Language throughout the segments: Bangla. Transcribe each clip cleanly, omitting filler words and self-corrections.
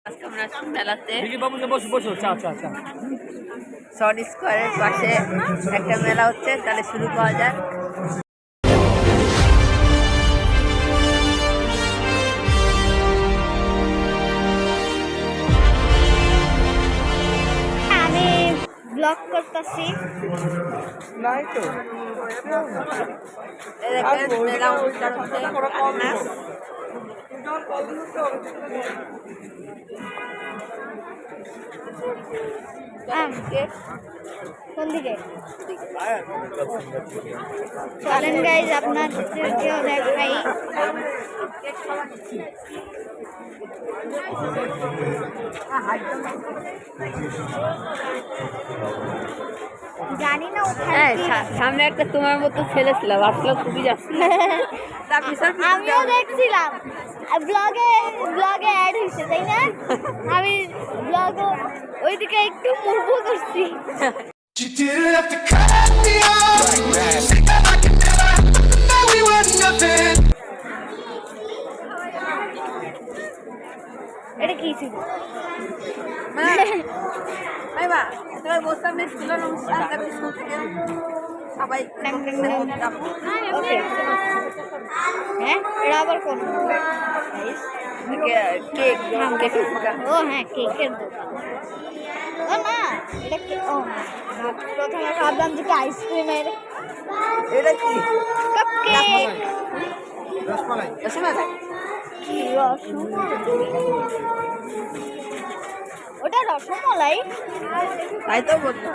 আজকে আমরা মেলাতে শর্ট স্কোয়ারের পাশে একটা মেলা হচ্ছে, তাহলে শুরু করা যাক। আমি ব্লগ করতেছি। মেলা অনুষ্ঠান হচ্ছে নাচ। কোন দিকে চলেন গাইজ, আপনাদেরকেও দেখাই। জানি না ওখানে সামনে একটা তোমার মতো ছেলে ছিল, ভাবছিলাম খুবই যাচ্ছে। আমিও দেখছিলাম ব্লগে অ্যাড হয়েছে, তাই না? আমি ব্লগ ওইদিকে একটু মুভ করছি। You didn't have to cut me off. Say that I could never know we were nothing. এটা কি ছিল? সবাই ওকে, হ্যাঁ এটা আবার কোন কেক ও হ্যাঁ, কেকের দোকান। ও না, এটা কি? ও না, প্রথমে ভাবলাম যে আইসক্রিমের। এটা কি? কাপকেক। রসমালাই। কি রসমালাই? ওটা রসমালাই? তাই তো বলতো।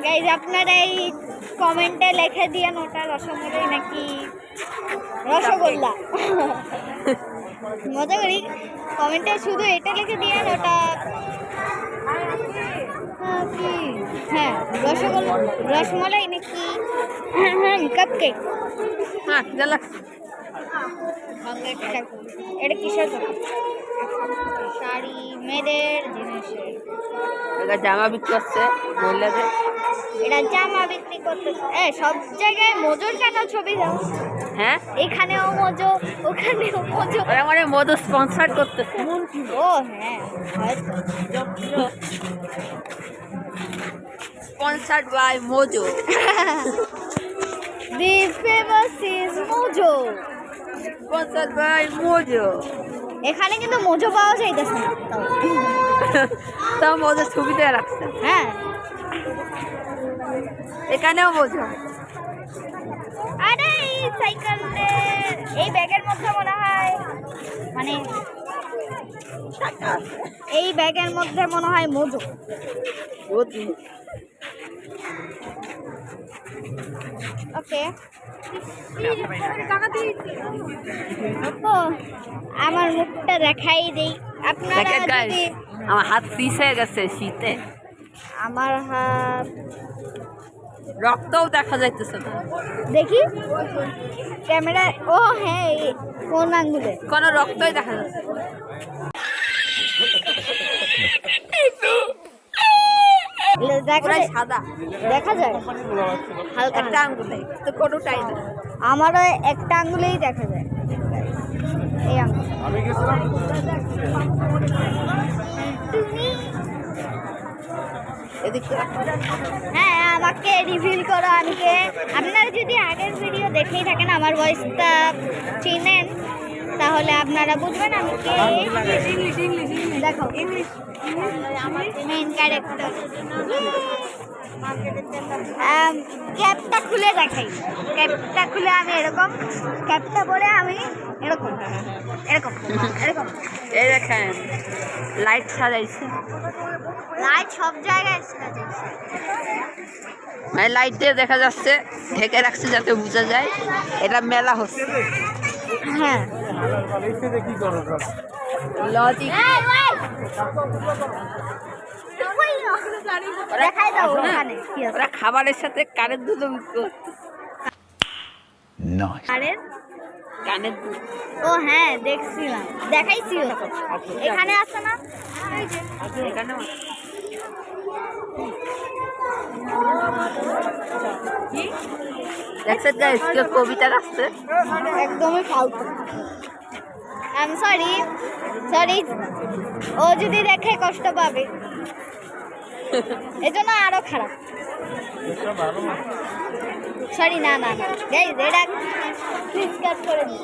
গাইজ আপনারা এই কমেন্টে লিখে দিয়েন ওটা রসমালাই নাকি রসগোল্লা। মজা করি, কমেন্টে শুধু এটা লিখে দিয়েন ওটা কি। হ্যাঁ, রসগোল্লা রসমালাই নাকি কাপকেক। হ্যাঁ, খিদে লাগছে। এটা কিসের দোকান? শাড়ি, মেয়েদের জিনিসের। এটা জামা বিক্রি করছে মহিলাদের। এটা জামা বিক্রি করতেছে। সব জায়গায় মজুর কাটা ছবি দাও। হ্যাঁ, এখানেও মজো, ওখানেও মজো। ওরা মানে মধু স্পন্সর করতেছে। ও হ্যাঁ, sponsored by Mojo. The famous is Mojo. Sponsored by Mojo. এখানে কিন্তু মোজো পাওয়া যাইতেছে না। তাও মোজো ছবি দিয়ে রাখছে। হ্যাঁ, এখানেও মোজো। আরে এই সাইকেলে এই ব্যাগের মধ্যে মনে হয়, মানে এই ব্যাগের মধ্যে মনে হয় মোজো। ওকে, আমার মুখটা দেখাই দেই আপনারা যদি। আমার হাত পিস হয়ে গেছে শীতে। আমার হাত রক্তও দেখা যাইতেছে না। দেখি ক্যামেরা। ও হ্যাঁ, কোন আঙ্গুলে? কোনো রক্তই দেখা যাচ্ছে। সাদা দেখা যায় হালকা একটা আঙ্গুলে, তো কোনোটাই না। আমারও একটা আঙ্গুলেই দেখা যায়, এই আঙ্গুল। হ্যাঁ, আমাকে রিভিল করো। আপনারা যদি আগের ভিডিও দেখেই থাকেন, আমার ভয়েসটা চিনেন, তাহলে আপনারা বুঝবেন আমি কে। দেখো, মেইন ক্যারেক্টার। ক্যাপটা খুলে দেখাই। ক্যাপটা খুলে আমি এরকম, ক্যাপটা পরে আমি এরকম এরকম এরকম। এই দেখেন লাইট সাজাইছে। লাইট সব জায়গায় সাজাইছে। মানে লাইট দিয়ে দেখা যাচ্ছে, ঢেকে রাখছে যাতে বোঝা যায় এটা মেলা হচ্ছে। হ্যাঁ, লজিক। দেখাই দাও ওখানে কি আছে। ওরা খাবারের সাথে কানের দুধ বিক্রি করছে। কানের দুধ। ও হ্যাঁ, দেখছিলাম, দেখাইছি। এখানে আছে না? এখানেও দেখছেন গাইস, কেউ কবিতা গাচ্ছে। একদমই ফালতু। আই এম সরি সরি, ও যদি দেখে কষ্ট পাবে, এজন্য আরো খারাপ। সরি, না না না গাইস, এটা প্লিজ কাট করে দিন।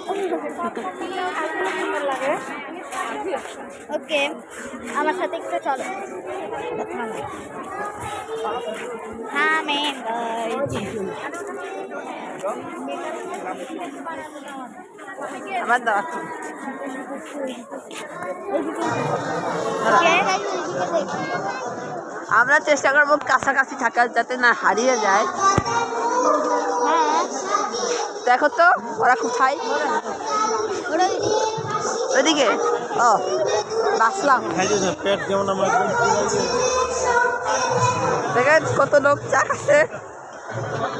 ওকে, আমার সাথে একটু চলো। হ্যাঁ মেন আমার দাওয়া আমরা চেষ্টা করবো কাছাকাছি থাকার, যাতে না হারিয়ে যায়। হ্যাঁ, দেখো তো ওরা কোথায়, ওইদিকে। ও বাসলাম, দেখেন কত লোক চাকাচ্ছে,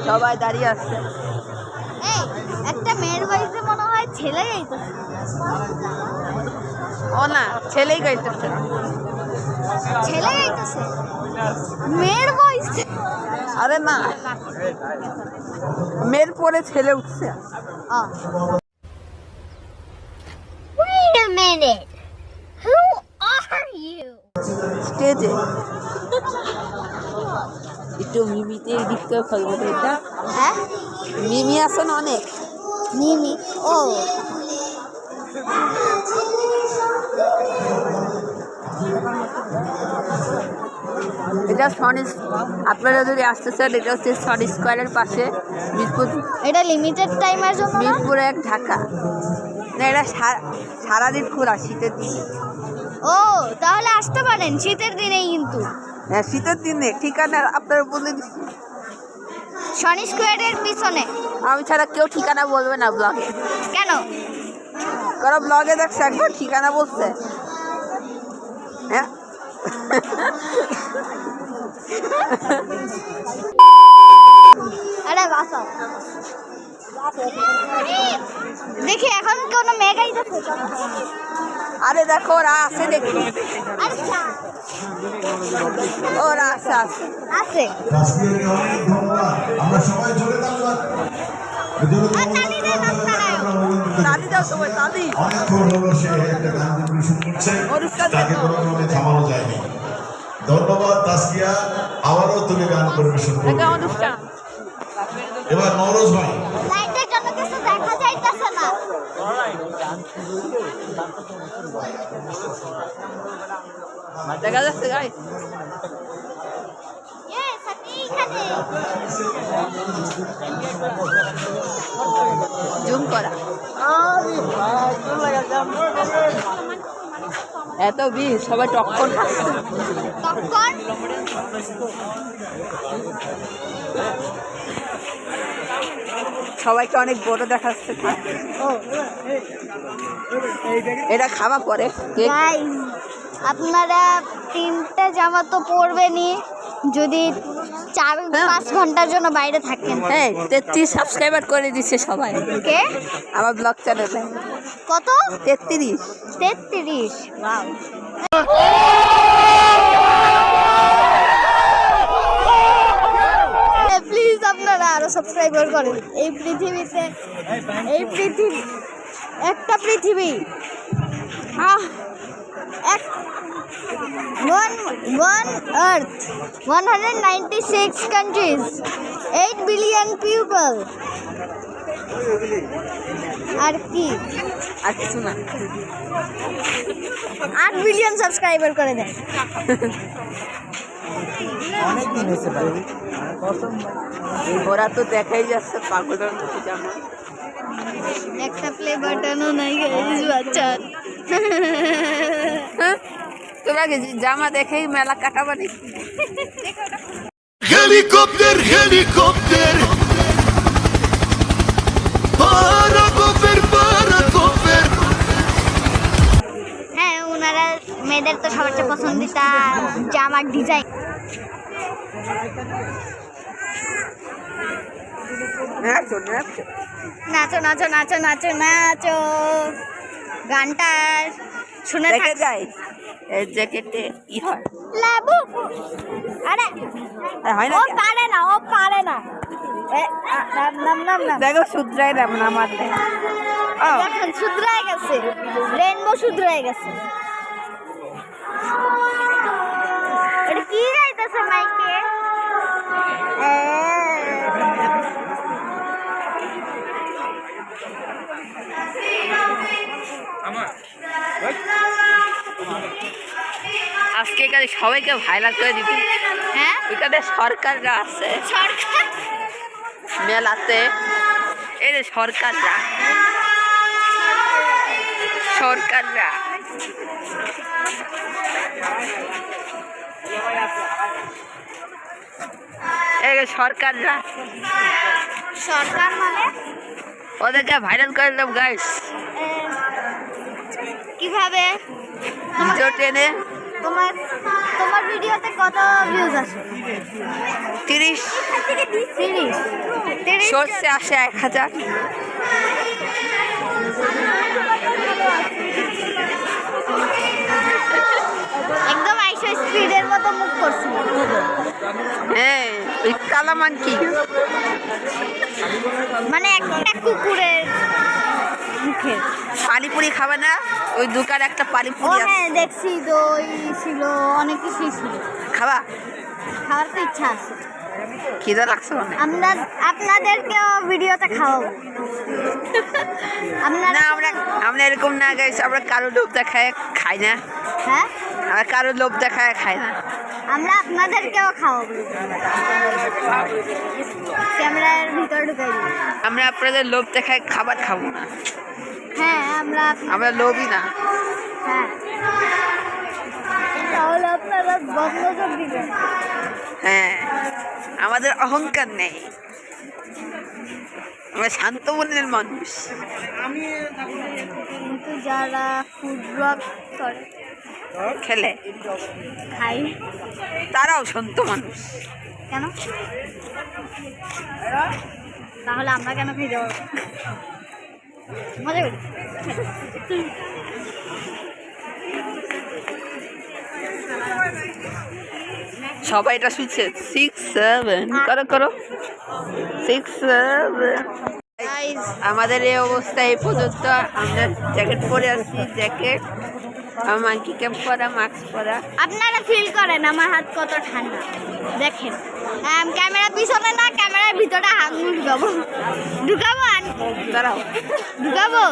সবাই দাঁড়িয়ে আসছে। এই একটা মেয়ের বয়সে মনে হয় ছেলে গাইতেছে। ও না, ছেলেই গাইতেছে। ছেলে গাইতেছে মেয়ের বয়সে? আরে না, মেয়ের পরে ছেলে উঠছে। Wait a minute. Who are you? স্টেজে একটু মিমিতে এডিট করে ফেলবো তো এটা। হ্যাঁ, মিমি আছে না অনেক। মিমি। ও এটা সনি, আপনারা যদি আসতে চান, এটা হচ্ছে সনি স্কোয়ারের পাশে, মিরপুর, এটা লিমিটেড টাইমের জন্য না? মিরপুর 1 ঢাকা। না, এটা সারাদিন খোলা, শীতের দিনে। ও তাহলে আসতে পারেন শীতের দিনেই, কিন্তু হ্যাঁ শীতের দিনে। ঠিকানা আপনারা বলে দিচ্ছি, শনি স্কোয়ারের পিছনে। আমি ছাড়া কেউ ঠিকানা বলবে না ব্লগে। কেন? কারণ ব্লগে দেখছে একবার ঠিকানা বলছে। হ্যাঁ আরে বাসা দেখি এখন কোনো মেয়ে গাইতেছে। আরে দেখো ওরা আছে, দেখি আচ্ছা ওরা আছে আছে আছে। কাশ্মীরকে অনেক ধন্যবাদ, আমরা সবাই জোরে তালিবান। দাদি দাও তোমার দাদি। অনেকক্ষণ হলো সে একটা গান পরিবেশন করছে, তাকে কোনোভাবে থামানো যায়নি। ধন্যবাদ তাসকিয়া, আবারও তুমি গান পরিবেশন করবে। এটা অনুষ্ঠান। এবার নওরোজ ভাই। লাইটের জন্য কিছু দেখা যাইতেছে না। দেখা যাচ্ছে গাইস, ইয়েস, আপনি এখানে। জুম করা। এত ভিড়, সবাই টক্কর খাচ্ছে। পপকর্ন সবাইকে অনেক বড় দেখাচ্ছে। এটা খাওয়া পরে কেক। গাইস, আপনারা 3টে জামা তো পরবেনই যদি 4-5 ঘন্টার জন্য বাইরে থাকেন। হ্যাঁ 33 সাবস্ক্রাইবার করে দিচ্ছে সবাই কে? আমার ব্লগ চ্যানেলে। কত? 33। 33। ওয়াও। প্লিজ আপনারা আরো সাবস্ক্রাইবার করেন। এই পৃথিবীতে, এই পৃথিবী একটা পৃথিবী, one earth, 196 countries, 8 billion people। আর কি? আর কিছু না। 8 বিলিয়ন সাবস্ক্রাইবার করে দেন। ওরা তো দেখাই যাচ্ছে পাগলের মতো জামা। একটা প্লে বাটনও নাই গাইস, বাচ্চার। হ্যাঁ? তোমরা কি জামা দেখেই মেলা কাটাবা নাকি? Helicopter, helicopter. Paracofer, paracofer. হ্যাঁ, ওনারা মেয়েদের তো সবার চেয়ে পছন্দিতা জামার ডিজাইন। নাচো নাচো নাচো নাচো নাচো নাচো নাচো, গানটা শুনে দেখে থাক। যাই এই জ্যাকেটে কি হয়। লাবু, আরে আর হয় না ও কেন? পারে না, ও পারে না। নাম দেখো শুধরাই নাম না মারলে দেখেন শুধরায় গেছে, রেইনবো শুধরায় গেছে। এটা কি গাইতেছে মাইকে? আজকে এখানে সবাইকে ভাইরাল করে দিবি। হ্যাঁ, এখানে সরকাররা আছে সরকার মেলাতে, এই যে সরকাররা এই যে সরকাররা সরকার মানে ওদেরকে ভাইরাল করে দিলাম গাইস এ, কিভাবে? ভিডিও টেনে তোমার তোমার ভিডিওতে কত ভিউজ আসে? 30 30 শর্টসে আসে 1000। একদম আইসো স্পিডের মতো মুখ করছিল। হ্যাঁ ওই কালামাঙ্কি মানে একটা কুকুরের মুখে। পানিপুরি খাবে না? ওই দোকানে একটা ও পানিপুরি আছে, হ্যাঁ দেখছি, দই ছিল, অনেক কিছুই ছিল। খাবা? খাওয়ার তো ইচ্ছা আছে। খিদে লাগছে অনেক। আপনাদেরকেও ভিডিওতে খাওয়াবো। আপনারা না আমরা এরকম না গাইস, আমরা কারো লোভ দেখায় খাই না, হ্যাঁ, আমরা কারো লোভ দেখায় খাই না। আমরা আপনাদেরকেও খাওয়াবো। ক্যামেরার ভিতর ঢুকাই দিই। আমরা আপনাদের লোভ দেখায় খাবার খাবো না, হ্যাঁ আমরা লোভই না। হ্যাঁ, তাহলে আপনারা বন্ধ করে দিবেন। হ্যাঁ আমাদের অহংকার নেই, আমরা শান্ত মনের মানুষ। কিন্তু যারা ফুড ব্লগ করে, খেলে খাই, তারাও শান্ত মানুষ। কেন? তাহলে আমরা কেন খেয়ে যাবো? মজা করি। সবাই এটা শুনছে 6 7 করো 6 7। Guys, আমাদের এই অবস্থা এই পর্যন্ত। আমরা জ্যাকেট পরে আসছি, জ্যাকেট, মাঙ্কি ক্যাম্প পরা, মাস্ক পরা। আপনারা ফিল করেন আমার হাত কত ঠান্ডা। দেখেন, ক্যামেরা পিছনে না, ক্যামেরার ভিতরে হাত ঢুকাবো। তারাও ঢুকাবো।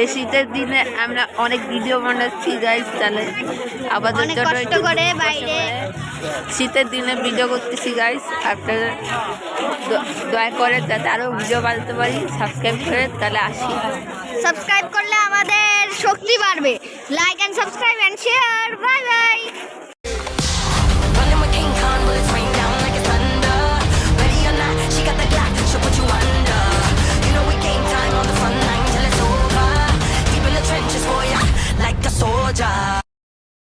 এই শীতের দিনে আমরা অনেক ভিডিও বানাচ্ছি গাইস, তাহলে আমাদের অনেক জন্য কষ্ট একটু করে বাইরে। শীতের দিনে ভিডিও করতেছি গাইস, আপনারা দয়া করে যাতে আরও ভিডিও বানাতে পারি, সাবস্ক্রাইব করে তাহলে আসি। সাবস্ক্রাইব করলে আমাদের শক্তি বাড়বে। Like and subscribe and share. Bye bye.